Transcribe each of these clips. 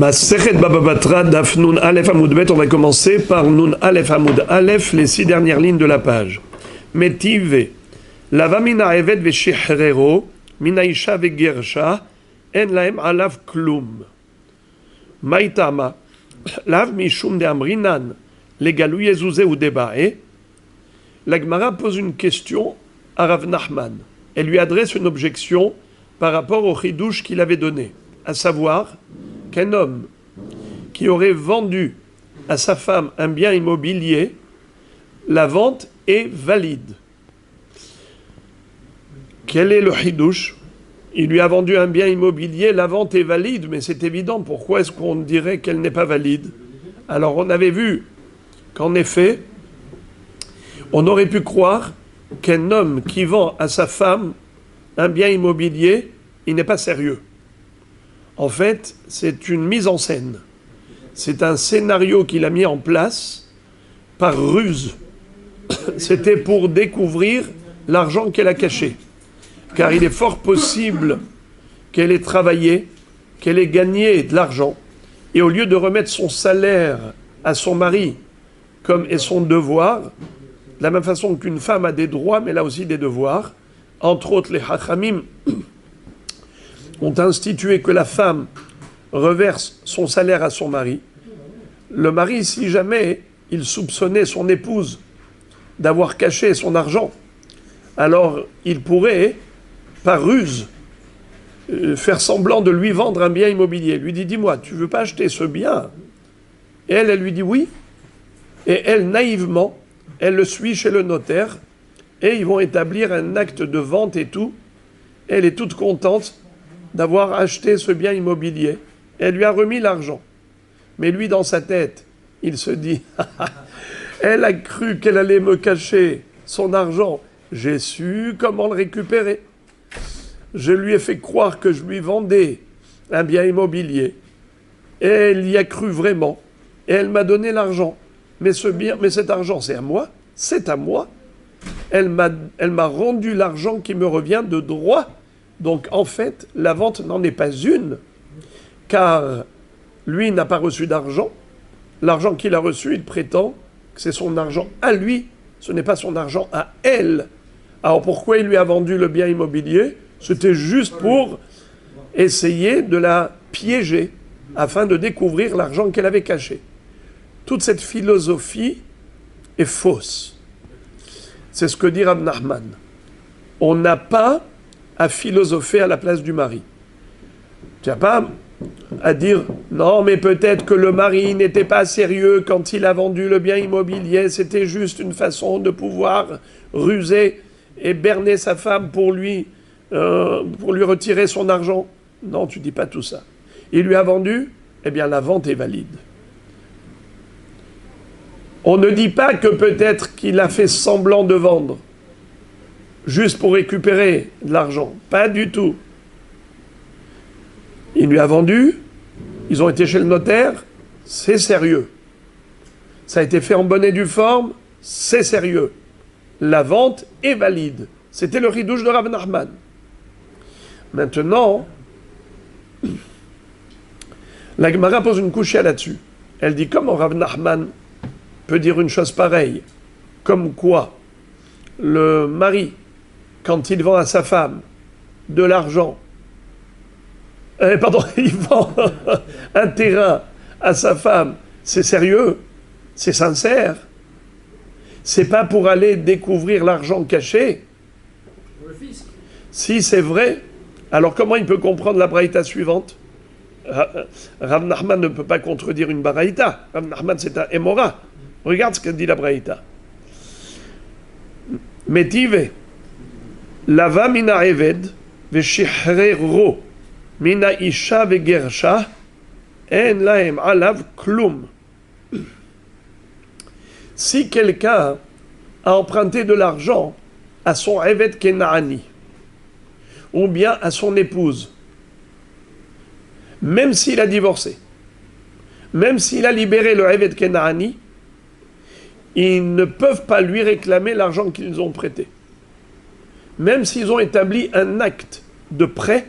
Masechet Baba Batra, Daf Nun Aleph Amud Bet, on va commencer par Nun Aleph Amud Aleph, les 6 dernières lignes de la page. Metive, Lava mina eved veshihrero, mina isha vegersha, en laem alav klum. Maitama, lav mishum de amrinan, legalou yezouze ou debae. La Gemara pose une question à Rav Nachman. Elle lui adresse une objection par rapport au chidouche qu'il avait donné, à savoir qu'un homme qui aurait vendu à sa femme un bien immobilier, la vente est valide. Quel est le chidouche? Il lui a vendu un bien immobilier, la vente est valide, mais c'est évident, pourquoi est-ce qu'on dirait qu'elle n'est pas valide? Alors on avait vu qu'en effet, on aurait pu croire qu'un homme qui vend à sa femme un bien immobilier, il n'est pas sérieux. En fait, c'est une mise en scène. C'est un scénario qu'il a mis en place par ruse. C'était pour découvrir l'argent qu'elle a caché. Car il est fort possible qu'elle ait travaillé, qu'elle ait gagné de l'argent, et au lieu de remettre son salaire à son mari, comme est son devoir, de la même façon qu'une femme a des droits, mais elle a aussi des devoirs, entre autres les Chachamim ont institué que la femme reverse son salaire à son mari. Le mari, si jamais il soupçonnait son épouse d'avoir caché son argent, alors il pourrait, par ruse, faire semblant de lui vendre un bien immobilier. Il lui dit, dis-moi, tu veux pas acheter ce bien? Et elle lui dit oui. Et elle, naïvement, elle le suit chez le notaire et ils vont établir un acte de vente et tout. Elle est toute contente d'avoir acheté ce bien immobilier. Elle lui a remis l'argent. Mais lui, dans sa tête, il se dit, elle a cru qu'elle allait me cacher son argent. J'ai su comment le récupérer. Je lui ai fait croire que je lui vendais un bien immobilier. Et elle y a cru vraiment. Et elle m'a donné l'argent. Mais cet argent, c'est à moi. C'est à moi. Elle m'a rendu l'argent qui me revient de droit. Donc, en fait, la vente n'en est pas une, car lui n'a pas reçu d'argent. L'argent qu'il a reçu, il prétend que c'est son argent à lui, ce n'est pas son argent à elle. Alors, pourquoi il lui a vendu le bien immobilier? C'était juste pour essayer de la piéger, afin de découvrir l'argent qu'elle avait caché. Toute cette philosophie est fausse. C'est ce que dit Rav Nachman. On n'a pas à philosopher à la place du mari. Tu n'as pas à dire non, mais peut-être que le mari n'était pas sérieux quand il a vendu le bien immobilier, c'était juste une façon de pouvoir ruser et berner sa femme pour lui retirer son argent. Non, tu dis pas tout ça. Il lui a vendu, eh bien la vente est valide. On ne dit pas que peut-être qu'il a fait semblant de vendre juste pour récupérer de l'argent. Pas du tout. Il lui a vendu, ils ont été chez le notaire, c'est sérieux. Ça a été fait en bonne et due forme, c'est sérieux. La vente est valide. C'était le ridouche de Rav Nachman. Maintenant, la Gemara pose une couchée là-dessus. Elle dit, comment Rav Nachman peut dire une chose pareille? Comme quoi, le mari, quand il vend à sa femme de l'argent, il vend un terrain à sa femme, c'est sérieux, c'est sincère. C'est pas pour aller découvrir l'argent caché. Si c'est vrai, alors comment il peut comprendre la braïta suivante? Rav Nachman ne peut pas contredire une braïta. Rav Nachman, c'est un émora. Regarde ce que dit la braïta. Metive. Lava mina eved veshihrero mina isha vegersha en laem alav klum. Si quelqu'un a emprunté de l'argent à son eved kenaani ou bien à son épouse, même s'il a divorcé, même s'il a libéré le eved kenaani, ils ne peuvent pas lui réclamer l'argent qu'ils ont prêté. Même s'ils ont établi un acte de prêt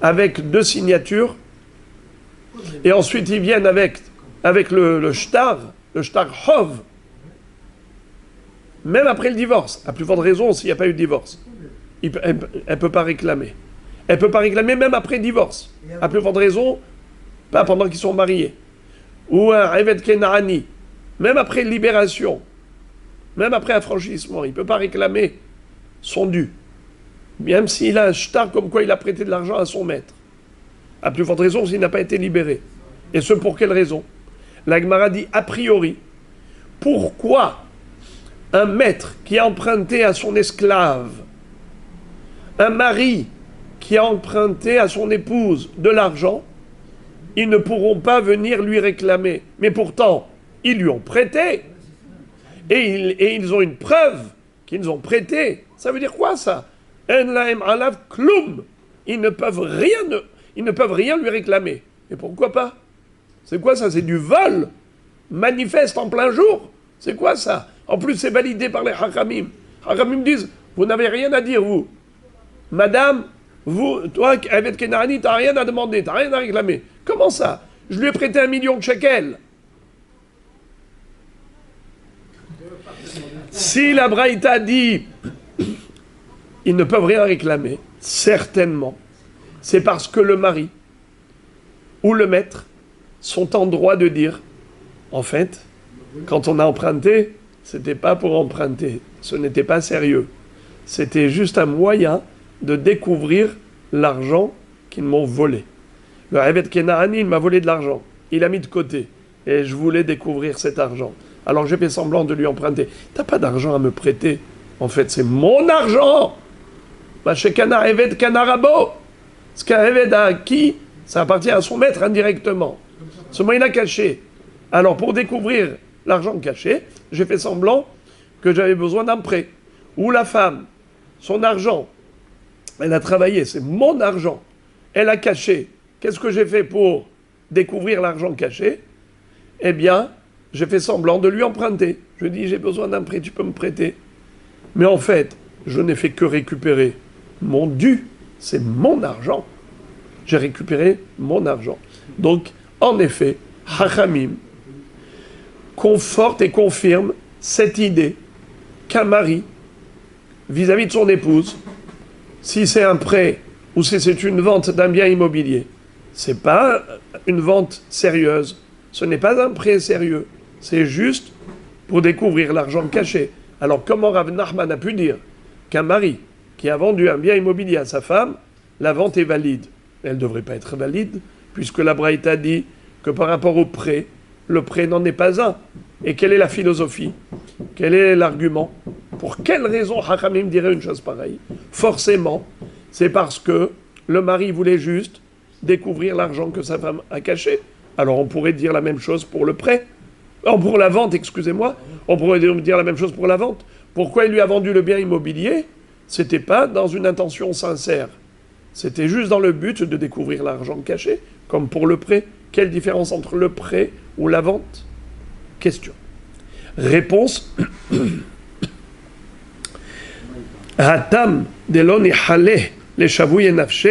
avec 2 signatures, Et ensuite, ils viennent avec le shtar hov, même après le divorce. À plus forte raison s'il n'y a pas eu de divorce. Elle ne peut pas réclamer. Elle ne peut pas réclamer même après le divorce. À plus forte raison, pas pendant qu'ils sont mariés. Ou un Eved Kenani, même après libération, même après affranchissement, il ne peut pas réclamer son dû. Même s'il a un shtar comme quoi il a prêté de l'argent à son maître. À plus forte raison s'il n'a pas été libéré. Et ce pour quelle raison? La Gemara dit a priori, pourquoi un maître qui a emprunté à son esclave, un mari qui a emprunté à son épouse de l'argent, ils ne pourront pas venir lui réclamer. Mais pourtant, ils lui ont prêté. Et ils ont une preuve qu'ils ont prêté. Ça veut dire quoi ça? En laem alav klum. Ils ne peuvent rien lui réclamer. Et pourquoi pas? C'est quoi ça? C'est du vol manifeste en plein jour. C'est quoi ça? En plus, c'est validé par les Hakamim. Hakamim disent, vous n'avez rien à dire, vous. Madame, vous, toi, avec Kenani, tu n'as rien à demander, tu n'as rien à réclamer. Comment ça? Je lui ai prêté 1 million de shekels. Si la Braïta dit, ils ne peuvent rien réclamer, certainement, c'est parce que le mari ou le maître sont en droit de dire, en fait, quand on a emprunté, c'était pas pour emprunter, ce n'était pas sérieux. C'était juste un moyen de découvrir l'argent qu'ils m'ont volé. Le Eved Kenani, il m'a volé de l'argent. Il a mis de côté. Et je voulais découvrir cet argent. Alors j'ai fait semblant de lui emprunter. T'as pas d'argent à me prêter. En fait, c'est mon argent. Machekana Eved Kanarabo. Ce qu'un Eved a acquis, ça appartient à son maître indirectement. Seulement, il a caché. Alors, pour découvrir l'argent caché, j'ai fait semblant que j'avais besoin d'un prêt. Ou la femme, son argent, elle a travaillé, c'est mon argent. Elle a caché. Qu'est-ce que j'ai fait pour découvrir l'argent caché? Eh bien, j'ai fait semblant de lui emprunter. Je lui ai dit, j'ai besoin d'un prêt, tu peux me prêter. Mais en fait, je n'ai fait que récupérer mon dû. C'est mon argent. J'ai récupéré mon argent. Donc, en effet, Hachamim conforte et confirme cette idée qu'un mari, vis-à-vis de son épouse, si c'est un prêt ou si c'est une vente d'un bien immobilier, c'est pas une vente sérieuse, ce n'est pas un prêt sérieux, c'est juste pour découvrir l'argent caché. Alors comment Rav Nachman a pu dire qu'un mari qui a vendu un bien immobilier à sa femme, la vente est valide? Elle ne devrait pas être valide, puisque la Braïta dit que par rapport au prêt, le prêt n'en est pas un. Et quelle est la philosophie? Quel est l'argument? Pour quelle raison Hachamim dirait une chose pareille? Forcément, c'est parce que le mari voulait juste découvrir l'argent que sa femme a caché. Alors on pourrait dire la même chose pour le prêt. Pour la vente, excusez-moi. On pourrait dire la même chose pour la vente. Pourquoi il lui a vendu le bien immobilier? C'était pas dans une intention sincère. C'était juste dans le but de découvrir l'argent caché, comme pour le prêt. Quelle différence entre le prêt ou la vente? Question. Réponse. Hatam de lo nihale le shavouye nafshe,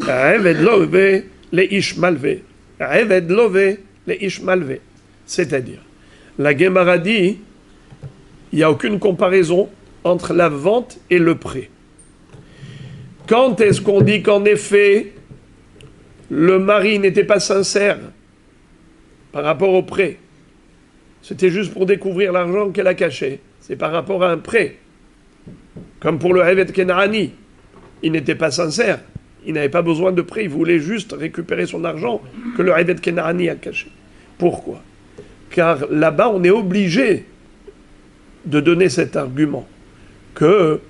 eved love le ish malve. Eved love le ish malve. C'est-à-dire, la Gemara dit, il n'y a aucune comparaison entre la vente et le prêt. Quand est-ce qu'on dit qu'en effet, le mari n'était pas sincère par rapport au prêt? C'était juste pour découvrir l'argent qu'elle a caché. C'est par rapport à un prêt. Comme pour le Eved Kenani. Il n'était pas sincère. Il n'avait pas besoin de prêt. Il voulait juste récupérer son argent que le Eved Kenani a caché. Pourquoi? Car là-bas, on est obligé de donner cet argument que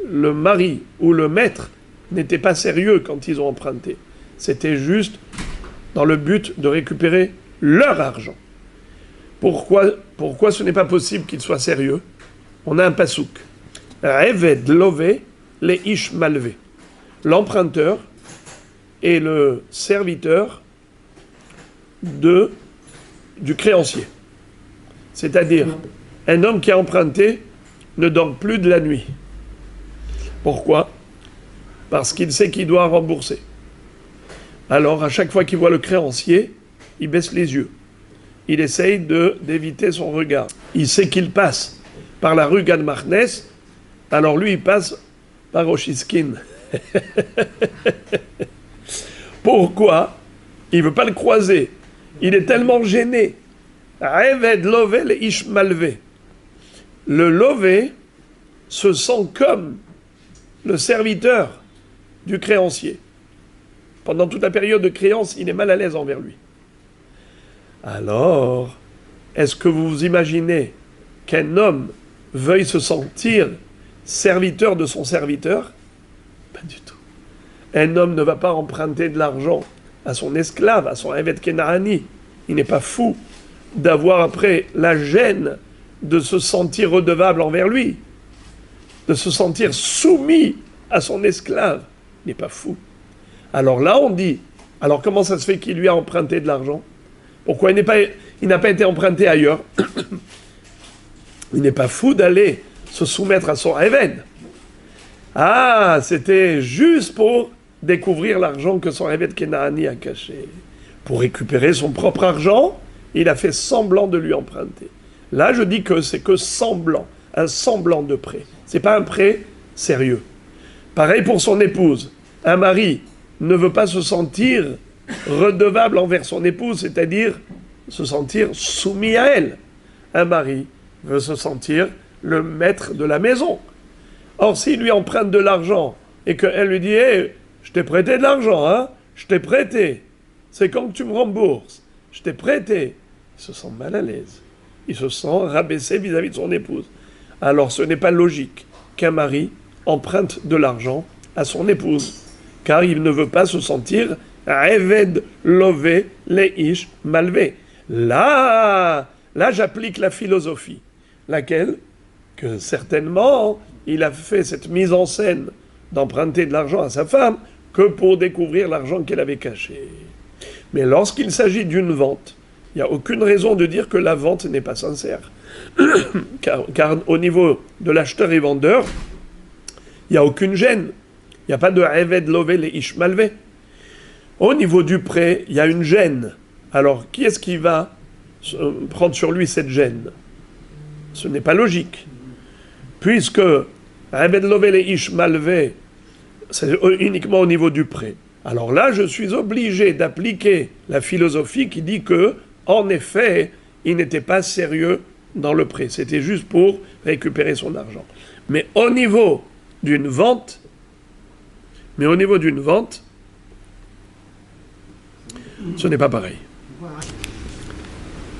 le mari ou le maître n'était pas sérieux quand ils ont emprunté. C'était juste dans le but de récupérer leur argent. Pourquoi ce n'est pas possible qu'ils soient sérieux? On a un pasouk. Eved love le ish malve. L'emprunteur est le serviteur du créancier. C'est-à-dire, un homme qui a emprunté ne dort plus de la nuit. Pourquoi? Parce qu'il sait qu'il doit rembourser. Alors, à chaque fois qu'il voit le créancier, il baisse les yeux. Il essaye d'éviter son regard. Il sait qu'il passe par la rue Gad Marnes, alors lui, il passe par Oshiskin. Pourquoi? Il ne veut pas le croiser. Il est tellement gêné. Eved lové le ish malvé. Le lové se sent comme le serviteur du créancier. Pendant toute la période de créance, il est mal à l'aise envers lui. Alors, est-ce que vous vous imaginez qu'un homme veuille se sentir serviteur de son serviteur? Pas du tout. Un homme ne va pas emprunter de l'argent à son esclave, à son Eved Kenahani. Il n'est pas fou d'avoir après la gêne de se sentir redevable envers lui, de se sentir soumis à son esclave. Il n'est pas fou. Alors là, on dit, alors comment ça se fait qu'il lui a emprunté de l'argent? Pourquoi il n'a pas été emprunté ailleurs? Il n'est pas fou d'aller se soumettre à son Eved. Ah, c'était juste pour découvrir l'argent que son Eved Kenahani a caché. Pour récupérer son propre argent, il a fait semblant de lui emprunter. Là, je dis que c'est que semblant, un semblant de prêt. C'est pas un prêt sérieux. Pareil pour son épouse. Un mari ne veut pas se sentir redevable envers son épouse, c'est-à-dire se sentir soumis à elle. Un mari veut se sentir le maître de la maison. Or, s'il lui emprunte de l'argent et qu'elle lui dit hey, « je t'ai prêté de l'argent, hein, je t'ai prêté, c'est quand que tu me rembourses, je t'ai prêté », il se sent mal à l'aise. Il se sent rabaissé vis-à-vis de son épouse. Alors, ce n'est pas logique qu'un mari emprunte de l'argent à son épouse, car il ne veut pas se sentir « Eved lové leish malvé ». Là, j'applique la philosophie. Laquelle? Que certainement, il a fait cette mise en scène d'emprunter de l'argent à sa femme que pour découvrir l'argent qu'elle avait caché. Mais lorsqu'il s'agit d'une vente, il n'y a aucune raison de dire que la vente n'est pas sincère. car au niveau de l'acheteur et vendeur, il n'y a aucune gêne. Il n'y a pas de « Eved lové leish malvé ». Au niveau du prêt, il y a une gêne. Alors, qui est-ce qui va prendre sur lui cette gêne? Ce n'est pas logique. Puisque Eved lové leish malvé, c'est uniquement au niveau du prêt. Alors là, je suis obligé d'appliquer la philosophie qui dit que, en effet, il n'était pas sérieux dans le prêt. C'était juste pour récupérer son argent. Mais au niveau d'une vente, ce n'est pas pareil.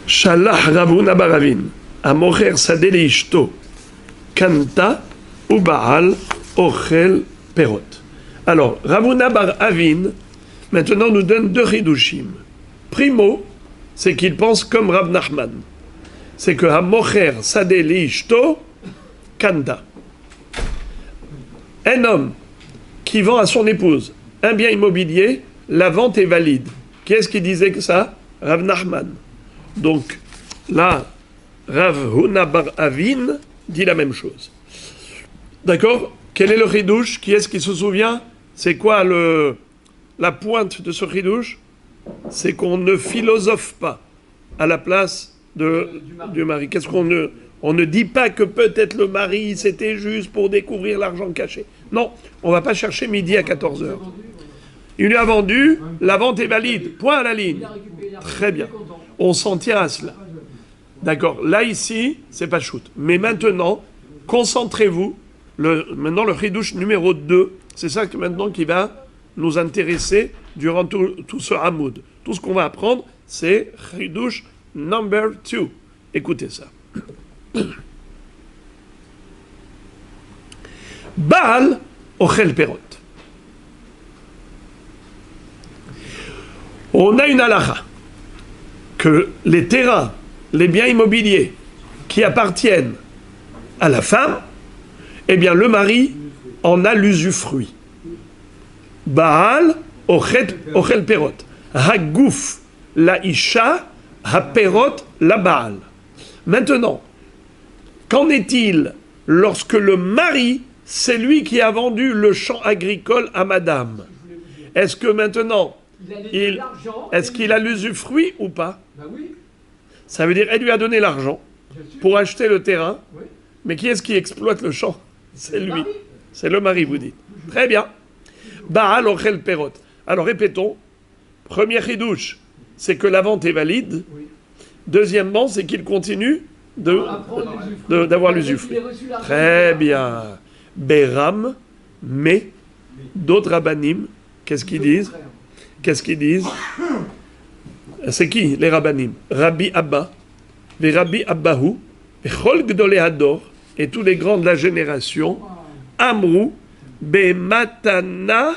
Shalach Ravuna bar Avin, amocher sadeh leishto, kanta ou baal ochel perot. Alors, Ravuna bar Avin, maintenant nous donne deux chidushim. Primo, c'est qu'il pense comme Rav Nachman. C'est que amocher sadeh leishto, kanta. Un homme qui vend à son épouse un bien immobilier, la vente est valide. Qui est-ce qui disait que ça? Rav Nachman. Donc, là, Rav Huna bar Avin dit la même chose. D'accord? Quel est le chidouche? Qui est-ce qui se souvient? C'est quoi la pointe de ce chidouche? C'est qu'on ne philosophe pas à la place du mari. Qu'est-ce qu'on ne... On ne dit pas que peut-être le mari, c'était juste pour découvrir l'argent caché. Non, on ne va pas chercher midi à 14h. Il lui a vendu, la vente est valide, point à la ligne. Très bien. On s'en tient à cela. D'accord. Là, ici, c'est pas shoot. Mais maintenant, concentrez-vous. Maintenant, le chidouche numéro 2, c'est ça que maintenant qui va nous intéresser durant tout ce hamoud. Tout ce qu'on va apprendre, c'est chidouche number 2. Écoutez ça. Baal ochel perot. On a une halakha que les terrains, les biens immobiliers qui appartiennent à la femme, eh bien le mari en a l'usufruit. Baal ochel perot. Hagouf la isha, ha perot la baal. Maintenant, qu'en est-il lorsque le mari, c'est lui qui a vendu le champ agricole à madame? Est-ce que maintenant, Est-ce qu'il a l'usufruit ou pas? Ben oui. Ça veut dire, elle lui a donné l'argent pour acheter le terrain, Oui. mais qui est-ce qui exploite le champ? C'est le lui. mari. C'est le mari, vous dites. Très bien. Baal ochel perot. Alors répétons. Premier chidouche, c'est que la vente est valide. Oui. Deuxièmement, c'est qu'il continue d'avoir l'usufruit. Très bien. Béram, mais d'autres rabbanim, qu'est-ce qu'ils disent? Qu'est-ce qu'ils disent? C'est qui les rabbanim? Rabbi Abba, Rabbi Abbahu, Chol Gdolei Hador, et tous les grands de la génération, Amrou, Bematana,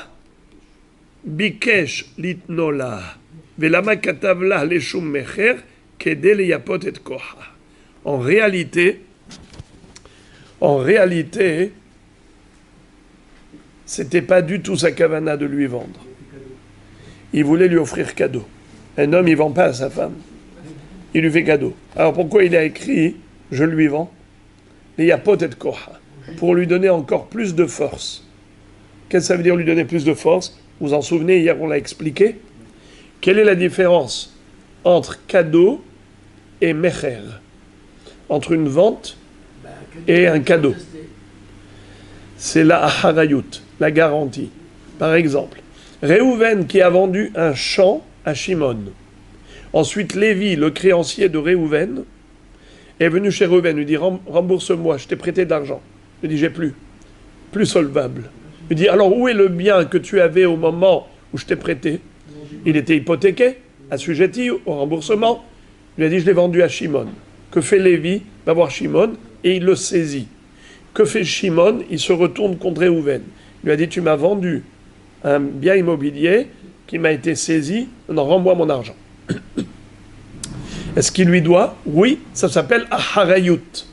Bikesh litnola, Velama katavla leshum mecher, kedel yapot et koha. En réalité, c'était pas du tout sa kavana de lui vendre. Il voulait lui offrir cadeau. Un homme, il vend pas à sa femme. Il lui fait cadeau. Alors pourquoi il a écrit « Je lui vends » les yapot et koha, pour lui donner encore plus de force. Qu'est-ce que ça veut dire lui donner plus de force? Vous vous en souvenez, hier on l'a expliqué. Quelle est la différence entre cadeau et mecher? Entre une vente et un cadeau. C'est la aharayut, la garantie. Par exemple, Réhouven qui a vendu un champ à Shimon. Ensuite, Lévi, le créancier de Réhouven, est venu chez Réhouven, lui dit rembourse-moi, je t'ai prêté de l'argent. Il dit j'ai plus solvable. Il dit alors où est le bien que tu avais au moment où je t'ai prêté? Il était hypothéqué, assujetti au remboursement. Il lui a dit je l'ai vendu à Shimon. Que fait Lévi? Va voir Shimon et il le saisit. Que fait Shimon? Il se retourne contre Réhouven. Il lui a dit tu m'as vendu un bien immobilier qui m'a été saisi, non, rends-moi mon argent. Est-ce qu'il lui doit? Oui, ça s'appelle aharayut,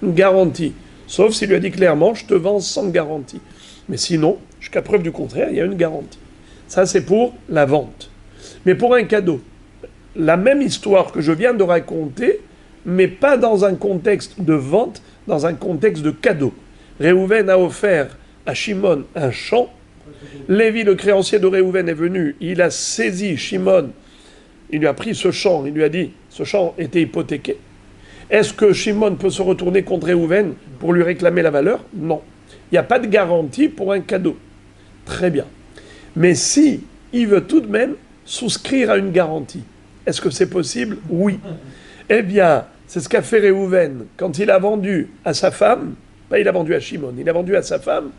une garantie. Sauf s'il lui a dit clairement, je te vends sans garantie. Mais sinon, jusqu'à preuve du contraire, il y a une garantie. Ça, c'est pour la vente. Mais pour un cadeau, la même histoire que je viens de raconter, mais pas dans un contexte de vente, dans un contexte de cadeau. Réhouven a offert à Shimon un champ. Lévi, le créancier de Réhouven, est venu. Il a saisi Shimon. Il lui a pris ce champ. Il lui a dit, ce champ était hypothéqué. Est-ce que Shimon peut se retourner contre Réhouven pour lui réclamer la valeur? Non. Il n'y a pas de garantie pour un cadeau. Très bien. Mais si il veut tout de même souscrire à une garantie, est-ce que c'est possible? Oui. Eh bien, c'est ce qu'a fait Réhouven quand il a vendu à sa femme, pas il a vendu à Shimon, il a vendu à sa femme,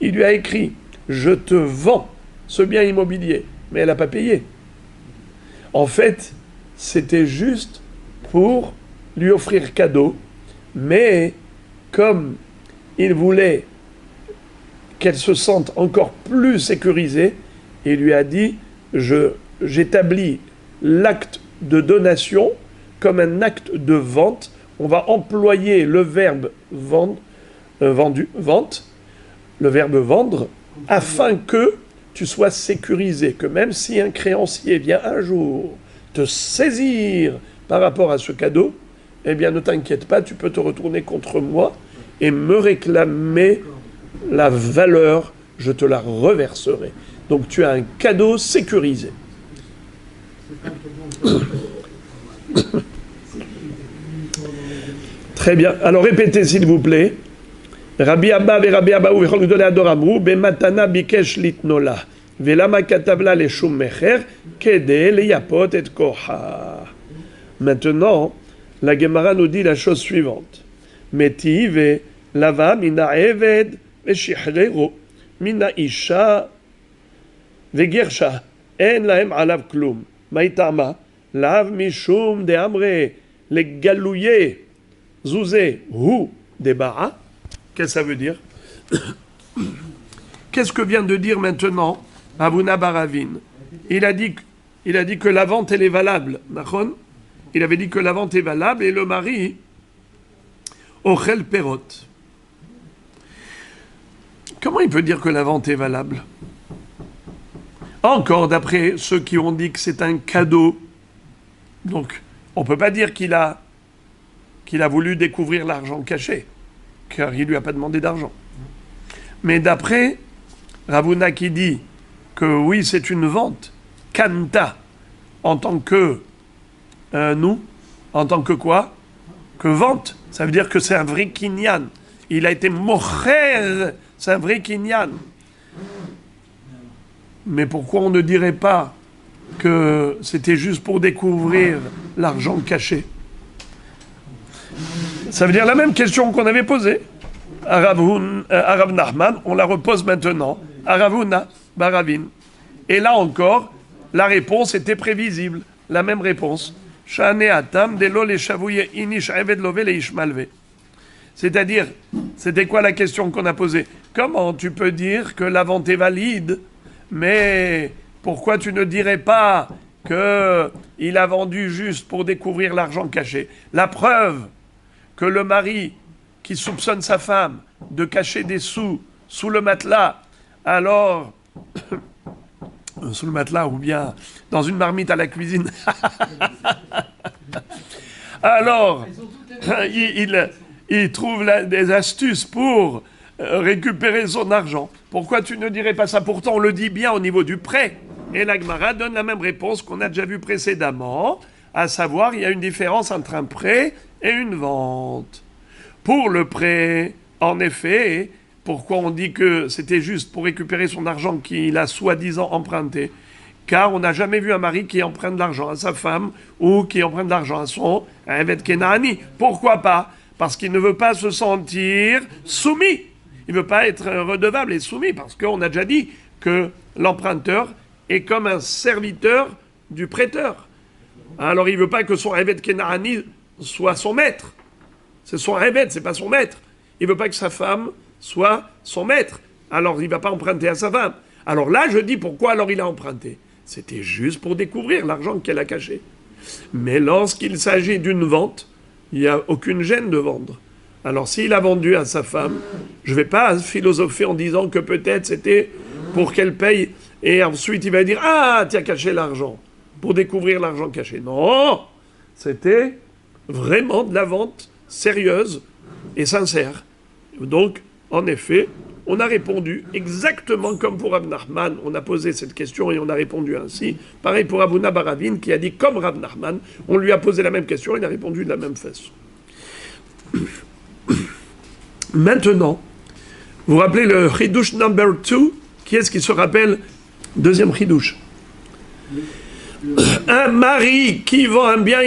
il lui a écrit « Je te vends ce bien immobilier », mais elle n'a pas payé. En fait, c'était juste pour lui offrir cadeau, mais comme il voulait qu'elle se sente encore plus sécurisée, il lui a dit « J'établis l'acte de donation comme un acte de vente. On va employer le verbe vente, le verbe vendre, afin que tu sois sécurisé, que même si un créancier vient un jour te saisir par rapport à ce cadeau, eh bien ne t'inquiète pas, tu peux te retourner contre moi et me réclamer la valeur, je te la reverserai. Donc tu as un cadeau sécurisé. Très bien. Alors répétez s'il vous plaît. Rabbi Abba ve Rabbi Abba ou Chol Gdolei Hador amru bematana bikesh litnola velama katavla leshum mecher kedei leyapot et koha. Maintenant, la Gemara nous dit la chose suivante. Metive lava mina eved veshichrero mina isha vegersha en lahem alav klum. Maitama lav mishum de amre le galouye zouzé hu debara. Qu'est-ce que ça veut dire? Qu'est-ce que vient de dire maintenant Avuna Baravin? Il a dit que la vente, elle est valable. Il avait dit que la vente est valable et le mari, Ochel Perot. Comment il peut dire que la vente est valable? Encore d'après ceux qui ont dit que c'est un cadeau. Donc, on ne peut pas dire qu'il a voulu découvrir l'argent caché, car il ne lui a pas demandé d'argent. Mais d'après Ravuna qui dit que oui, c'est une vente, Kanta, en tant que nous, en tant que quoi? Que vente. Ça veut dire que c'est un vrai kinyan. Il a été mocher, c'est un vrai kinyan. Mais pourquoi on ne dirait pas que c'était juste pour découvrir l'argent caché? Ça veut dire la même question qu'on avait posée à Rav Nachman, on la repose maintenant à Ravuna Baravin. Et là encore, la réponse était prévisible, la même réponse. C'est-à-dire, c'était quoi la question qu'on a posée? Comment tu peux dire que la vente est valide, mais pourquoi tu ne dirais pas qu'il a vendu juste pour découvrir l'argent caché? La preuve que le mari qui soupçonne sa femme de cacher des sous sous le matelas, alors, sous le matelas ou bien dans une marmite à la cuisine, alors, il trouve des astuces pour récupérer son argent. Pourquoi tu ne dirais pas ça? Pourtant, on le dit bien au niveau du prêt. Et la Gemara donne la même réponse qu'on a déjà vue précédemment, à savoir, il y a une différence entre un prêt et une vente. Pour le prêt, en effet, pourquoi on dit que c'était juste pour récupérer son argent qu'il a soi-disant emprunté? Car on n'a jamais vu un mari qui emprunte de l'argent à sa femme ou qui emprunte de l'argent à son Evet Kenani. Pourquoi pas? Parce qu'il ne veut pas se sentir soumis. Il ne veut pas être redevable et soumis, parce qu'on a déjà dit que l'emprunteur est comme un serviteur du prêteur. Alors il ne veut pas que son Evet Kenani soit son maître. C'est son Evet, c'est pas son maître. Il ne veut pas que sa femme soit son maître. Alors il ne va pas emprunter à sa femme. Alors là, je dis pourquoi alors il a emprunté. C'était juste pour découvrir l'argent qu'elle a caché. Mais lorsqu'il s'agit d'une vente, il n'y a aucune gêne de vendre. Alors s'il a vendu à sa femme, je ne vais pas philosopher en disant que peut-être c'était pour qu'elle paye et ensuite il va dire « Ah, tu as caché l'argent » pour découvrir l'argent caché. Non, c'était vraiment de la vente sérieuse et sincère. Donc, en effet, on a répondu exactement comme pour Rav Nachman. On a posé cette question et on a répondu ainsi. Pareil pour Ravuna Baravin qui a dit comme Rav Nachman. On lui a posé la même question et il a répondu de la même façon. Maintenant, vous vous rappelez le Chidush number 2? Qui est-ce qui se rappelle? Deuxième Chidush. Un mari qui vend un bien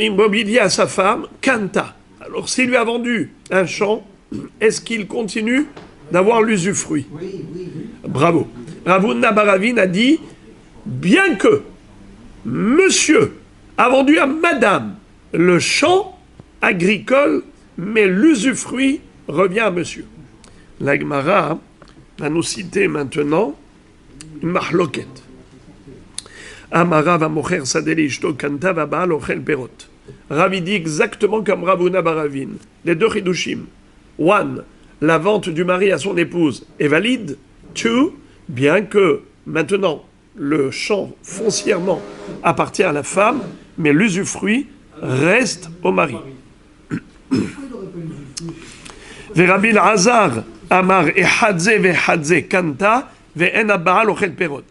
immobilier à sa femme, Kanta. Alors s'il lui a vendu un champ, est-ce qu'il continue d'avoir l'usufruit? Oui. Bravo. Ravuna Baravin a dit, bien que monsieur a vendu à madame le champ agricole, mais l'usufruit revient à monsieur. La Gemara va nous citer maintenant une mahloket. Amara va mocher sadeli ishto kanta va baal ochel perot. Ravi dit exactement comme Ravuna Baravin. Les deux chidushim. One, la vente du mari à son épouse est valide. Two, bien que maintenant le champ foncièrement appartient à la femme, mais l'usufruit reste au mari. Rabbi Elazar amar ehadze vehadze kanta ve'en ha'baal ochel perot.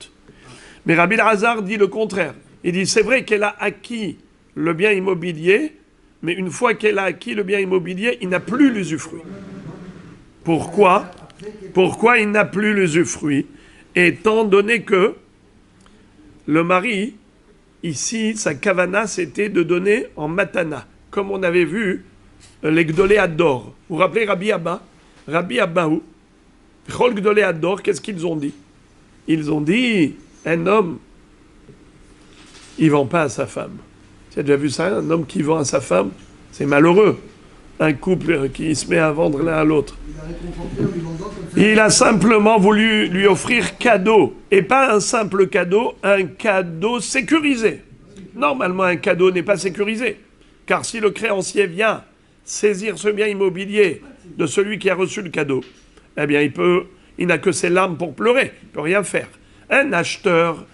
Mais Rabbi Elazar dit le contraire. Il dit c'est vrai qu'elle a acquis le bien immobilier, mais une fois qu'elle a acquis le bien immobilier, il n'a plus l'usufruit. Pourquoi? Pourquoi il n'a plus l'usufruit? Étant donné que le mari, ici, sa kavana, c'était de donner en matana, comme on avait vu les Gdolé Ador. Vous vous rappelez Rabbi Abba? Rabbi Abbaou, Chol Gdolé Ador, qu'est-ce qu'ils ont dit? Ils ont dit, un homme, il ne vend pas à sa femme. Tu as déjà vu ça? Un homme qui vend à sa femme, c'est malheureux. Un couple qui se met à vendre l'un à l'autre. Il a simplement voulu lui offrir cadeau. Et pas un simple cadeau, un cadeau sécurisé. Normalement, un cadeau n'est pas sécurisé. Car si le créancier vient saisir ce bien immobilier de celui qui a reçu le cadeau, eh bien, il n'a que ses larmes pour pleurer. Il ne peut rien faire. Un acheteur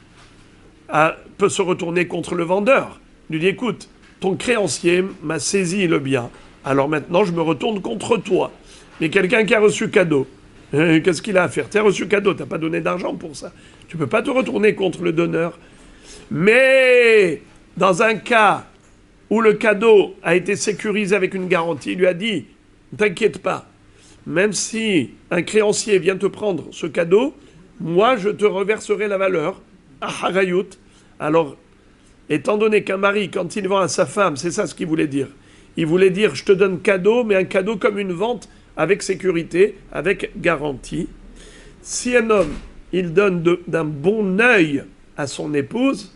peut se retourner contre le vendeur. Il lui dit, écoute, ton créancier m'a saisi le bien. Alors maintenant, je me retourne contre toi. Mais quelqu'un qui a reçu cadeau, qu'est-ce qu'il a à faire? Tu as reçu cadeau, tu n'as pas donné d'argent pour ça. Tu ne peux pas te retourner contre le donneur. Mais dans un cas où le cadeau a été sécurisé avec une garantie, il lui a dit, ne t'inquiète pas, même si un créancier vient te prendre ce cadeau, moi je te reverserai la valeur, à Harayut. Alors, étant donné qu'un mari, quand il vend à sa femme, c'est ça ce qu'il voulait dire. Il voulait dire, je te donne cadeau, mais un cadeau comme une vente, avec sécurité, avec garantie. Si un homme, il donne d'un bon œil à son épouse,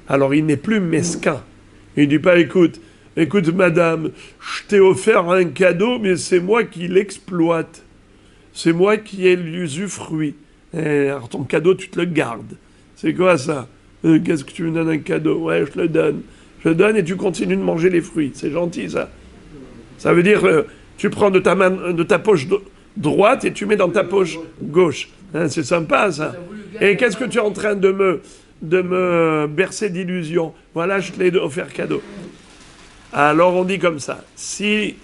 alors il n'est plus mesquin. Il ne dit pas, écoute madame, je t'ai offert un cadeau, mais c'est moi qui l'exploite. C'est moi qui ai l'usufruit. Alors ton cadeau, tu te le gardes. C'est quoi ça? Qu'est-ce que tu me donnes un cadeau? Ouais, je le donne. Je le donne et tu continues de manger les fruits. C'est gentil, ça. Ça veut dire, tu prends de ta poche droite et tu mets dans ta poche gauche. C'est sympa, ça. Et qu'est-ce que tu es en train de me bercer d'illusions? Voilà, je te l'ai offert cadeau. Alors on dit comme ça. Si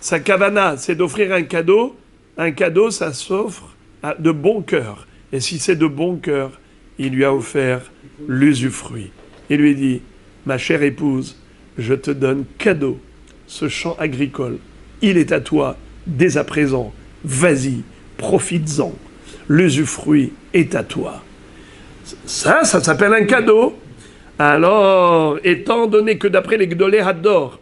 sa kavana, c'est d'offrir un cadeau, ça s'offre de bon cœur. Et si c'est de bon cœur, il lui a offert l'usufruit. Il lui dit, ma chère épouse, je te donne cadeau ce champ agricole. Il est à toi dès à présent. Vas-y, profites-en. L'usufruit est à toi. Ça s'appelle un cadeau. Alors, étant donné que d'après les Gdolé Hador,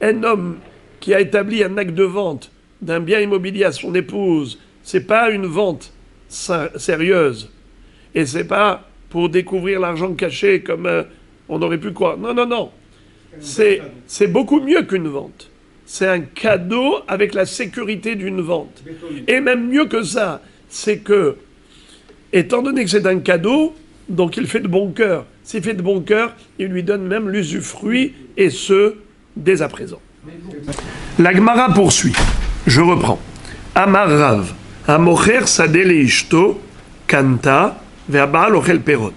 un homme qui a établi un acte de vente d'un bien immobilier à son épouse, c'est pas une vente sérieuse. Et c'est pas pour découvrir l'argent caché comme on aurait pu croire. Non. C'est beaucoup mieux qu'une vente. C'est un cadeau avec la sécurité d'une vente. Et même mieux que ça, c'est que, étant donné que c'est un cadeau, donc il fait de bon cœur. S'il fait de bon cœur, il lui donne même l'usufruit, et ce, dès à présent. La Gemara poursuit. Je reprends. Amar Rav, Amocher Sadeh Ishto, Kanta, Ve'abal Ochel Perot.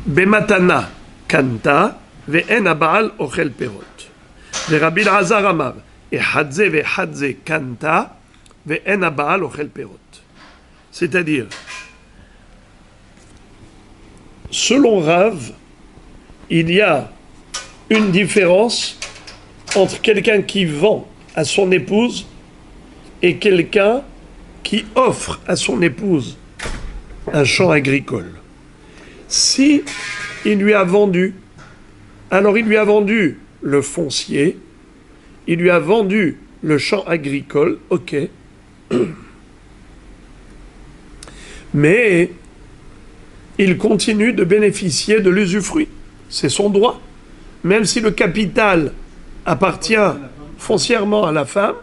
Bematana, Kanta, Ve'en Abal Ochel Perot. Rabbi Elazar Amar, Ehadze Ve'hadze Kanta, Ve'en Abal Ochel Perot. C'est-à-dire, selon Rav, il y a une différence entre quelqu'un qui vend à son épouse et quelqu'un qui offre à son épouse un champ agricole. Si il lui a vendu, alors il lui a vendu le foncier, il lui a vendu le champ agricole, ok, mais il continue de bénéficier de l'usufruit. C'est son droit. Même si le capital appartient foncièrement à la femme,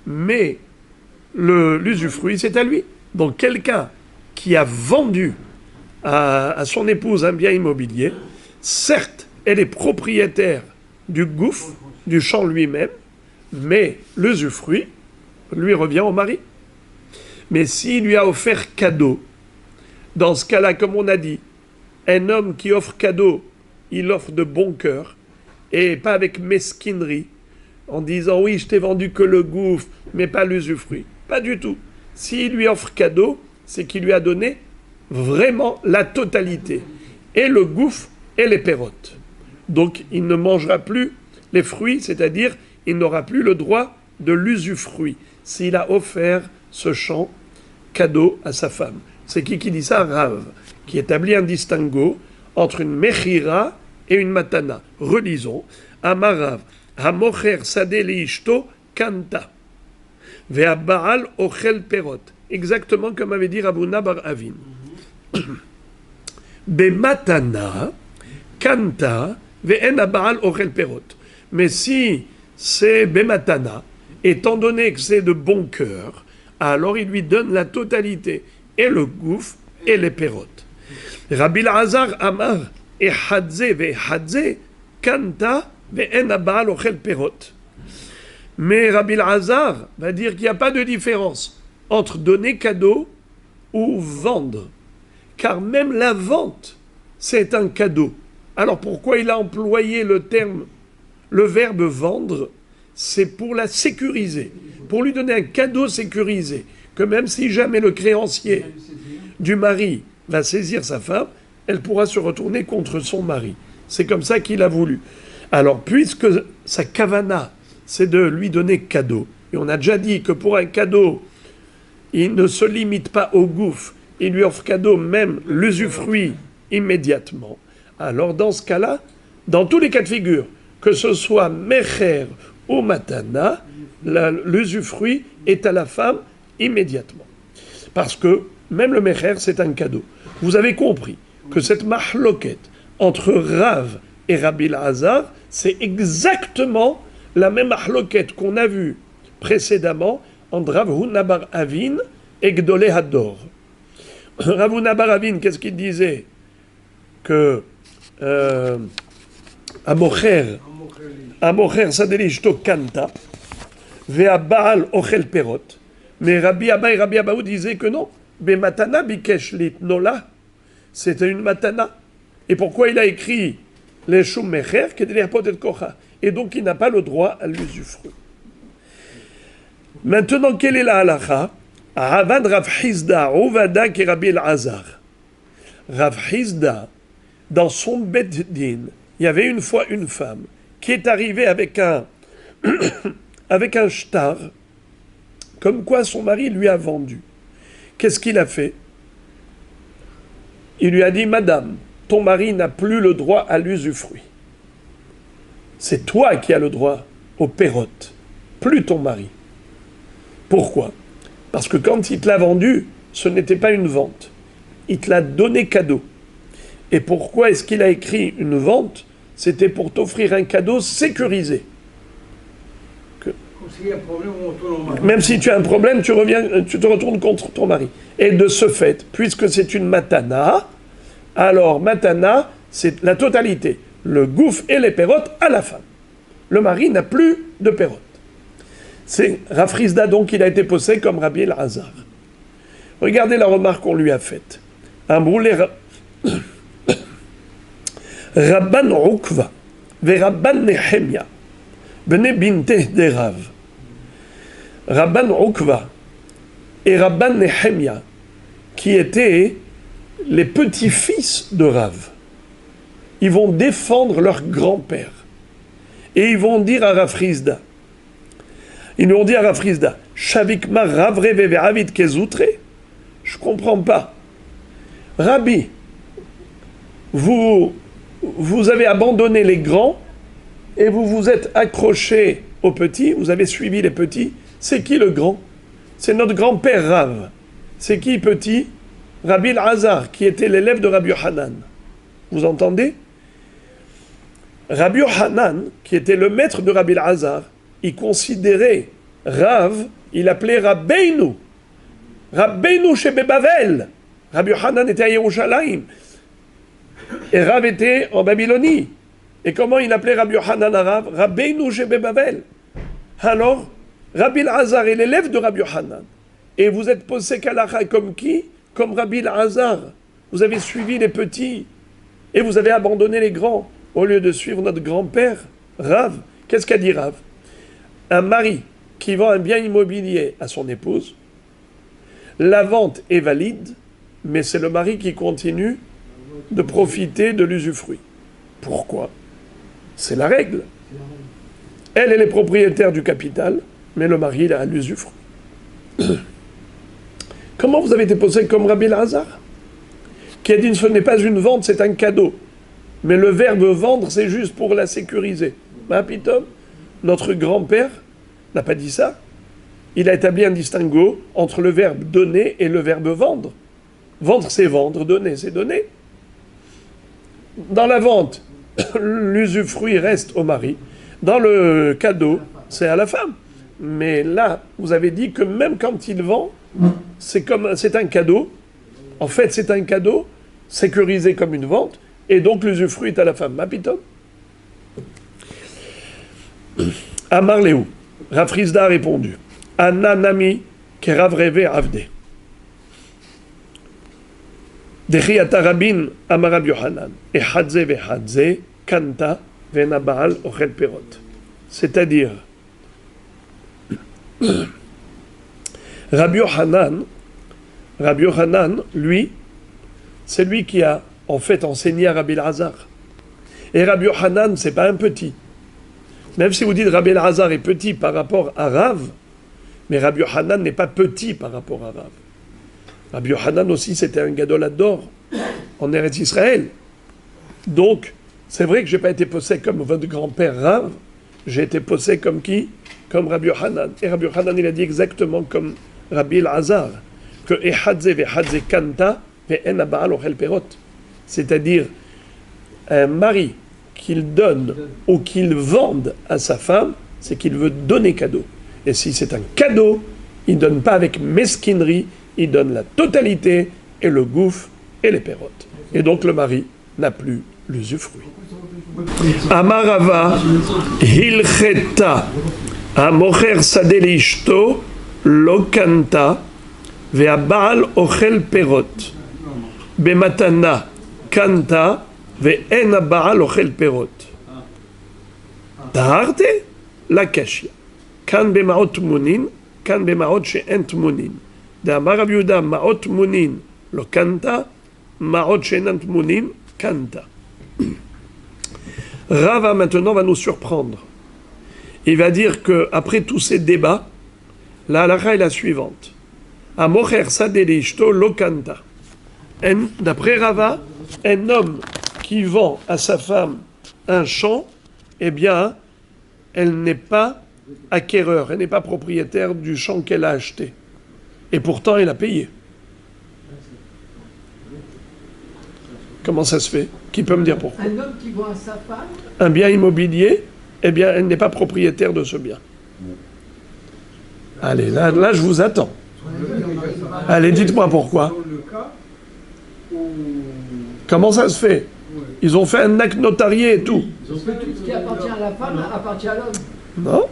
mais l'usufruit, c'est à lui. Donc quelqu'un qui a vendu à son épouse un bien immobilier, certes, elle est propriétaire du gouffre, du champ lui-même, mais l'usufruit lui revient au mari. Mais s'il lui a offert cadeau, dans ce cas-là, comme on a dit, un homme qui offre cadeau, il offre de bon cœur, et pas avec mesquinerie, en disant oui, je t'ai vendu que le gouffre, mais pas l'usufruit. Pas du tout. S'il lui offre cadeau, c'est qu'il lui a donné vraiment la totalité, et le gouffre et les pérottes. Donc il ne mangera plus les fruits, c'est-à-dire il n'aura plus le droit de l'usufruit s'il a offert ce champ cadeau à sa femme. C'est qui dit ça? Rav, qui établit un distinguo entre une mechira et une matana. Relisons. Amarav, hamocher sadeh liishto kanta, ve'abaal ochel perot. Exactement comme avait dit Rabuna bar Avin. Bematana kanta ve'en abaal ochel perot. Mais si c'est bematana, étant donné que c'est de bon cœur, alors il lui donne la totalité, et le gouffre et les pérottes. Rabbi Elazar Amar, ehadze ve'hadze kanta ve'en abaal ochel perot. Mais Rabbi Elazar va dire qu'il n'y a pas de différence entre donner cadeau ou vendre. Car même la vente, c'est un cadeau. Alors pourquoi il a employé le verbe vendre? C'est pour la sécuriser, pour lui donner un cadeau sécurisé, que même si jamais le créancier du mari va saisir sa femme, elle pourra se retourner contre son mari. C'est comme ça qu'il a voulu. Alors, puisque sa kavana, c'est de lui donner cadeau, et on a déjà dit que pour un cadeau, il ne se limite pas au gouffre, il lui offre cadeau même l'usufruit immédiatement. Alors, dans ce cas-là, dans tous les cas de figure, que ce soit mecher ou matana, l'usufruit est à la femme immédiatement. Parce que même le mecher, c'est un cadeau. Vous avez compris que cette mahloket entre Rav et Rabbi Elazar, c'est exactement la même mahloket qu'on a vue précédemment entre Rav Huna bar Avin et Gdolé Hador. Rav Huna bar Avin, qu'est-ce qu'il disait? Que Amocher Sadelishto Kanta, Vea Baal Ochel Perot. Mais Rabbi Abba et Rabbi Abaou disaient que non. Bematana Bikesh Litnola, c'était une matana. Et pourquoi il a écrit les Shum Mecher, et donc il n'a pas le droit à l'usufruit. Maintenant, quelle est la halacha? Ravad Rav Hizda, Uvada qui Rabbi Elazar. Rav Hizda, dans son Bet Din, il y avait une fois une femme qui est arrivée avec un avec un shtar, comme quoi son mari lui a vendu. Qu'est-ce qu'il a fait? Il lui a dit, Madame, ton mari n'a plus le droit à l'usufruit. C'est toi qui as le droit au pérote, plus ton mari. Pourquoi? Parce que quand il te l'a vendu, ce n'était pas une vente. Il te l'a donné cadeau. Et pourquoi est-ce qu'il a écrit une vente? C'était pour t'offrir un cadeau sécurisé. Même si tu as un problème, tu te retournes contre ton mari. Et de ce fait, puisque c'est une matana, alors matana, c'est la totalité. Le gouffre et les pérotes à la femme. Le mari n'a plus de pérotes. C'est Rav Hizda, donc, il a été posé comme Rabbi Elazar. Regardez la remarque qu'on lui a faite. Un brûlé Rabban Rukva, ve Rabban Nehemia, bene binte de Rav. Rabban Rukva et Rabban Nehemia, qui étaient les petits-fils de Rav, ils vont défendre leur grand-père. Et ils vont dire à Rav Hizda, ils nous ont dit à Rav Hizda, Shavikma Rav Reve Avid Kezoutre, je comprends pas. Rabbi, vous avez abandonné les grands et vous vous êtes accroché aux petits, vous avez suivi les petits. C'est qui le grand? C'est notre grand-père Rav. C'est qui petit? Rabbi Elazar, qui était l'élève de Rabbi Yohanan. Vous entendez? Rabbi Yohanan, qui était le maître de Rabbi Elazar, il considérait Rav, il appelait Rabbeinu. Rabbeinu chez Bavel. Rabbi Yohanan était à Yerushalayim. Et Rav était en Babylonie. Et comment il appelait Rabbi Yohanan à Rav? Rabbeinu chez Bavel. Alors, Rabbi Elazar est l'élève de Rabbi Yohanan. Et vous êtes posé Kalacha comme qui? Comme Rabbi Elazar. Vous avez suivi les petits. Et vous avez abandonné les grands. Au lieu de suivre notre grand-père, Rav. Qu'est-ce qu'a dit Rav? Un mari qui vend un bien immobilier à son épouse, la vente est valide, mais c'est le mari qui continue de profiter de l'usufruit. Pourquoi? C'est la règle. Elle est propriétaire du capital, mais le mari il a l'usufruit. Comment vous avez été posé comme Rabbi Elazar, qui a dit ce n'est pas une vente, c'est un cadeau. Mais le verbe vendre, c'est juste pour la sécuriser. Pitom, notre grand-père n'a pas dit ça. Il a établi un distinguo entre le verbe donner et le verbe vendre. Vendre, c'est vendre, donner, c'est donner. Dans la vente, l'usufruit reste au mari. Dans le cadeau, c'est à la femme. Mais là, vous avez dit que même quand il vend, c'est un cadeau. En fait, c'est un cadeau sécurisé comme une vente. Et donc l'usufruit est à la femme. Mapiton. Amar Léou. Rav Hizda a répondu. Anna nami kerav reve avde. Dechiyata rabin amar Rabbi Yohanan. Et hadze ve hadze kanta vena baal ochel perot. C'est-à-dire, Rabbi Yohanan, lui, c'est lui qui a en fait enseigné à Rabbi Elazar. Et Rabbi Yochanan, c'est pas un petit. Même si vous dites Rabbi Elazar est petit par rapport à Rav, mais Rabbi Yochanan n'est pas petit par rapport à Rav. Rabbi Yochanan aussi, c'était un gadolador en Eretz Israël. Donc, c'est vrai que je n'ai pas été posé comme votre grand-père Rav, j'ai été posé comme qui? Comme Rabbi Yochanan. Et Rabbi Yochanan, il a dit exactement comme Rabbi Elazar, que Ehadze vehadze kanta ve'en ha'ba'al ochel perot. C'est-à-dire, un mari qu'il donne ou qu'il vende à sa femme, c'est qu'il veut donner cadeau. Et si c'est un cadeau, il ne donne pas avec mesquinerie, il donne la totalité et le gouffre et les pérotes. Et donc le mari n'a plus l'usufruit. Amarava hilcheta amocher sadeh leishto lo kanta ve'aba'al ochel perot bematana kanta ve'en ha'ba'al ochel perot. Taharte la kashia. Kan b'ma'ot tmunin, kan b'ma'ot she'en tmunin. D'amar Rav Yehuda ma'ot tmunin lo kanta, ma'ot she'en tmunin kanta. Rava maintenant va nous surprendre. Il va dire que après tous ces débats, la halakha est la suivante. Amocher sadeh leishto lo kanta. D'après Rava, un homme qui vend à sa femme un champ, eh bien, elle n'est pas acquéreur, elle n'est pas propriétaire du champ qu'elle a acheté. Et pourtant, elle a payé. Comment ça se fait? Qui peut me dire pourquoi? Un homme qui vend à sa femme un bien immobilier, eh bien, elle n'est pas propriétaire de ce bien. Allez, là je vous attends. Allez, dites-moi pourquoi. Comment ça se fait? Ils ont fait un acte notarié et tout. tout ce qui appartient à la femme appartient à l'homme. Non.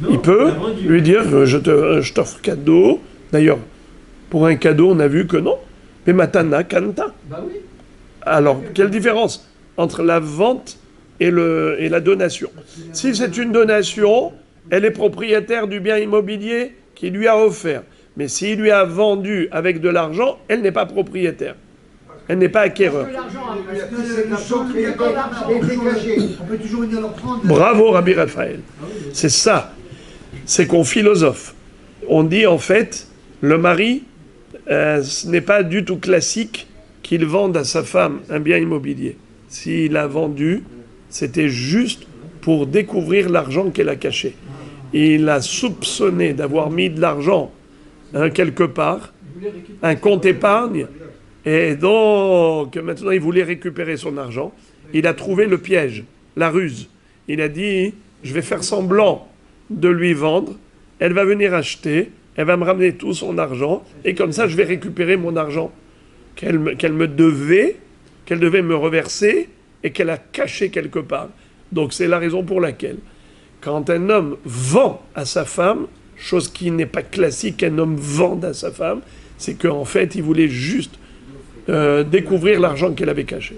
Il peut lui dire je t'offre cadeau. D'ailleurs, pour un cadeau, on a vu que non. Mais matana kanta. Bah oui. Alors, quelle différence entre la vente et la donation? Si c'est une donation, elle est propriétaire du bien immobilier qu'il lui a offert. Mais s'il lui a vendu avec de l'argent, elle n'est pas propriétaire. Elle n'est pas acquéreur. Bravo Rabbi Raphaël. C'est ça. C'est qu'on philosophe. On dit en fait, le mari, ce n'est pas du tout classique qu'il vende à sa femme un bien immobilier. S'il a vendu, c'était juste pour découvrir l'argent qu'elle a caché. Il a soupçonné d'avoir mis de l'argent quelque part, un compte épargne, et donc maintenant il voulait récupérer son argent. Il a trouvé le piège, la ruse. Il a dit, je vais faire semblant de lui vendre, elle va venir acheter, elle va me ramener tout son argent, et comme ça je vais récupérer mon argent qu'elle devait me reverser et qu'elle a caché quelque part. Donc c'est la raison pour laquelle, quand un homme vend à sa femme, chose qui n'est pas classique qu'un homme vende à sa femme, c'est qu'en fait il voulait juste découvrir l'argent qu'elle avait caché.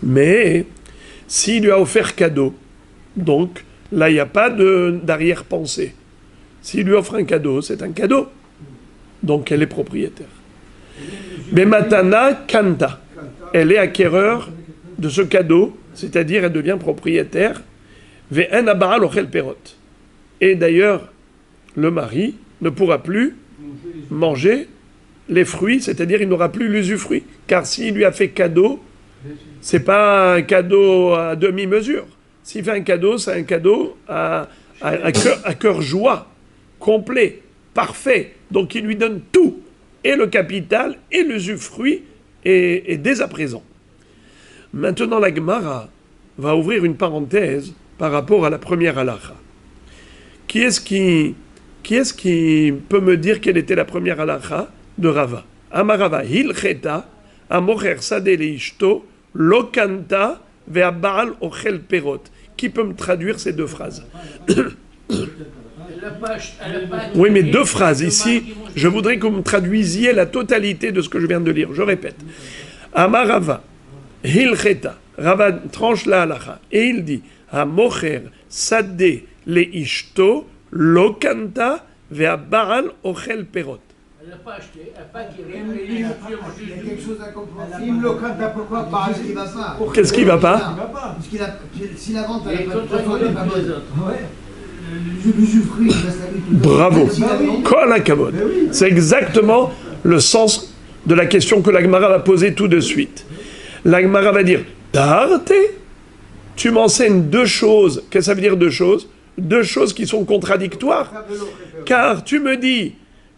Mais s'il lui a offert cadeau, donc là il n'y a pas d'arrière-pensée. S'il lui offre un cadeau, c'est un cadeau. Donc elle est propriétaire. Bematana kanta. Elle est acquéreur de ce cadeau, c'est-à-dire elle devient propriétaire. Ve'en ha'ba'al ochel perot. Et d'ailleurs, le mari ne pourra plus manger les fruits, c'est-à-dire il n'aura plus l'usufruit. Car s'il lui a fait cadeau, c'est pas un cadeau à demi-mesure. S'il fait un cadeau, c'est un cadeau à cœur joie, complet, parfait. Donc il lui donne tout, et le capital, et l'usufruit, et dès à présent. Maintenant, la Gemara va ouvrir une parenthèse par rapport à la première halakha. Qui est-ce qui peut me dire quelle était la première halakha de Rava? Amarava hilcheta amocher sadeh leishto lo kanta ve'aba'al ochel perot. Qui peut me traduire ces deux phrases? Oui, mais deux phrases ici. Je voudrais que vous me traduisiez la totalité de ce que je viens de lire. Je répète. Amarava hilcheta. Rava tranche la halakha et il dit amocher sadeh leishto lo kanta ve'aba'al ochel perot. Elle n'a pas acheté, elle n'a pas acquis. Il y a quelque chose d'incompréhensible. Le candidat, pourquoi pas? Qu'est-ce qui va pas? Qu'est-ce qui va pas? Si la vente, elle n'a pas de façon, elle n'est pas bonne. L'usufruit, il reste la vie tout le temps. Bravo. Si la vente- Kol hakavod. C'est exactement le sens de la question que la Gemara va poser tout de suite. La Gemara va dire Tarte, tu m'enseignes deux choses. Qu'est-ce que ça veut dire deux choses? Deux choses qui sont contradictoires. Car tu me dis,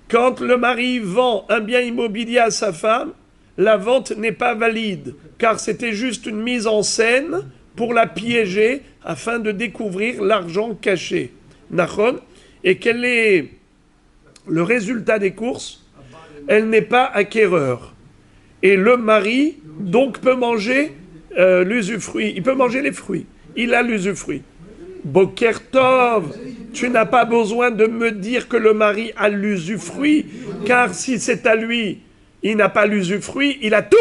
quand le mari vend un bien immobilier à sa femme, la vente n'est pas valide, car c'était juste une mise en scène pour la piéger afin de découvrir l'argent caché. Nachon. Et quel est le résultat des courses? Elle n'est pas acquéreur. Et le mari, donc, peut manger l'usufruit. Il peut manger les fruits. Il a l'usufruit. Boker Tov, tu n'as pas besoin de me dire que le mari a l'usufruit, car si c'est à lui, il n'a pas l'usufruit, il a tout.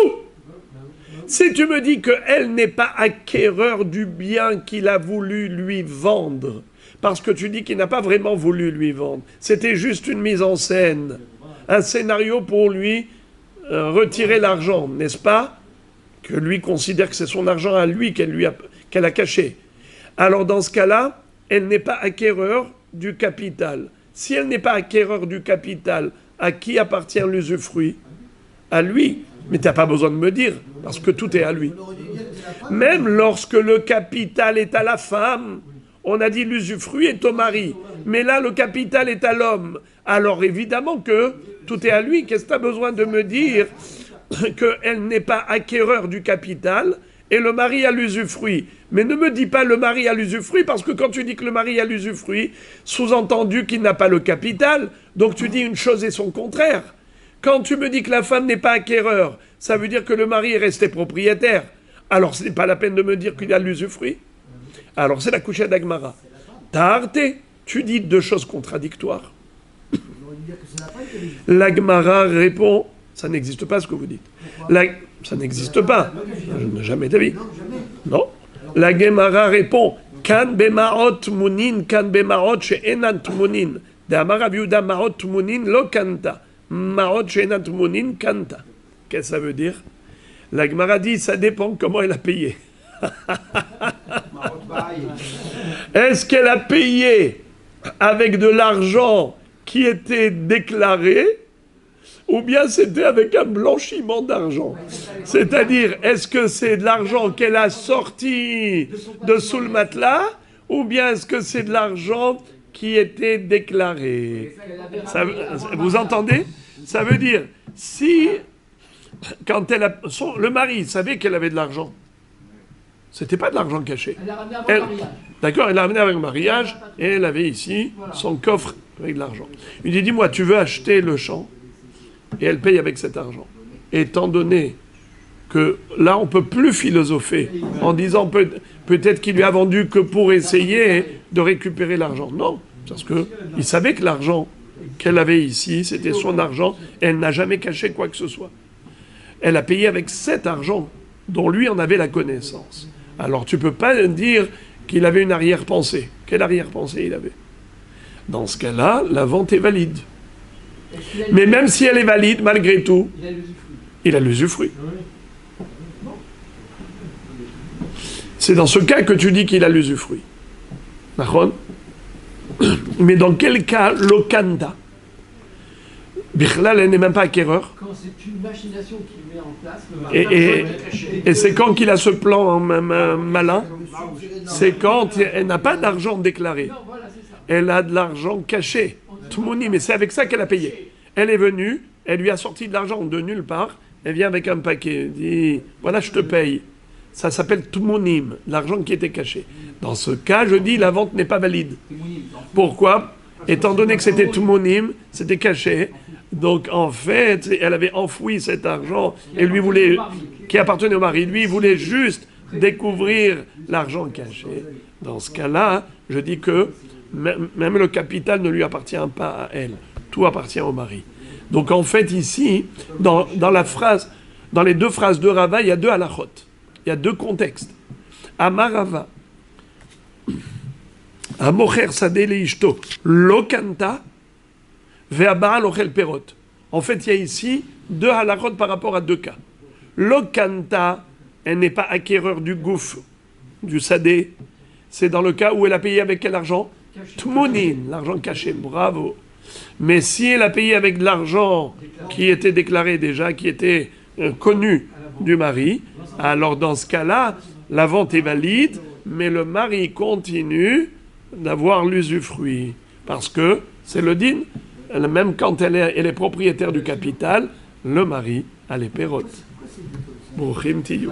Si tu me dis qu'elle n'est pas acquéreur du bien qu'il a voulu lui vendre, parce que tu dis qu'il n'a pas vraiment voulu lui vendre, c'était juste une mise en scène, un scénario pour lui retirer l'argent, n'est-ce pas? Que lui considère que c'est son argent à lui qu'elle a caché. Alors dans ce cas-là, elle n'est pas acquéreur du capital. Si elle n'est pas acquéreur du capital, à qui appartient l'usufruit? À lui. Mais tu n'as pas besoin de me dire, parce que tout est à lui. Même lorsque le capital est à la femme, on a dit l'usufruit est au mari. Mais là, le capital est à l'homme. Alors évidemment que tout est à lui. Qu'est-ce que tu as besoin de me dire qu'elle n'est pas acquéreur du capital et le mari a l'usufruit? Mais ne me dis pas le mari a l'usufruit, parce que quand tu dis que le mari a l'usufruit, sous-entendu qu'il n'a pas le capital, donc tu dis une chose et son contraire. Quand tu me dis que la femme n'est pas acquéreur, ça veut dire que le mari est resté propriétaire. Alors ce n'est pas la peine de me dire qu'il a l'usufruit. Alors c'est la couchette d'Agmara. Tarte, tu dis deux choses contradictoires. L'Agmara répond, ça n'existe pas ce que vous dites. Ça n'existe pas. Je n'ai jamais d'avis. Non. La Gemara répond, Kan bemaot munin, kan bemaot she'enan munin. De Amar Yehuda maot munin lo kanta. Maot she'enan munin kanta. Qu'est-ce que ça veut dire? La Gemara dit, ça dépend comment elle a payé. Est-ce qu'elle a payé avec de l'argent qui était déclaré, ou bien c'était avec un blanchiment d'argent? C'est-à-dire, est-ce que c'est de l'argent qu'elle a sorti de sous le matelas, ou bien est-ce que c'est de l'argent qui était déclaré? Vous entendez? Ça veut dire, si, quand le mari savait qu'elle avait de l'argent, c'était pas de l'argent caché. Elle l'a ramené avant le mariage. D'accord, elle l'a amené avec le mariage, et elle avait ici son coffre avec de l'argent. Il dit, dis-moi, tu veux acheter le champ? Et elle paye avec cet argent. Étant donné que là, on ne peut plus philosopher en disant peut-être qu'il lui a vendu que pour essayer de récupérer l'argent. Non, parce qu'il savait que l'argent qu'elle avait ici, c'était son argent, et elle n'a jamais caché quoi que ce soit. Elle a payé avec cet argent dont lui en avait la connaissance. Alors tu ne peux pas dire qu'il avait une arrière-pensée. Quelle arrière-pensée il avait? Dans ce cas-là, la vente est valide. Mais même si elle est valide, malgré tout, il a l'usufruit. C'est dans ce cas que tu dis qu'il a l'usufruit. D'accord? Mais dans quel cas, l'okanda? Bichlal, elle n'est même pas acquéreur. Quand c'est une machination qu'il met en place, le mari. Et c'est quand qu'il a ce plan malin? C'est quand elle n'a pas d'argent déclaré. Non, voilà, c'est ça. Elle a de l'argent caché. Tmouni, mais c'est avec ça qu'elle a payé. Elle est venue, elle lui a sorti de l'argent de nulle part, elle vient avec un paquet, elle dit, voilà, je te paye. Ça s'appelle Tmounim, l'argent qui était caché. Dans ce cas, je dis, la vente n'est pas valide. Pourquoi? Étant donné que c'était Tmounim, c'était caché, donc en fait, elle avait enfoui cet argent, et lui voulait, qui appartenait au mari, lui voulait juste découvrir l'argent caché. Dans ce cas-là, je dis que même le capital ne lui appartient pas à elle. Tout appartient au mari. Donc en fait ici, dans les deux phrases de Rava, il y a deux halachot. Il y a deux contextes. Amar Rava, Amocher sadeh leishto lo kanta ve'aba'al ochel perot. En fait, il y a ici 2 halakhot par rapport à 2 cas. Lokanta, elle n'est pas acquéreur du gouffre, du sadé. C'est dans le cas où elle a payé avec quel argent? Tmounin, l'argent caché, bravo. Mais si elle a payé avec de l'argent qui était déclaré déjà, qui était connu du mari, alors dans ce cas-là, la vente est valide, mais le mari continue d'avoir l'usufruit. Parce que c'est le din, même quand elle est propriétaire du capital, le mari a les pérotes. Brouchim tiyou.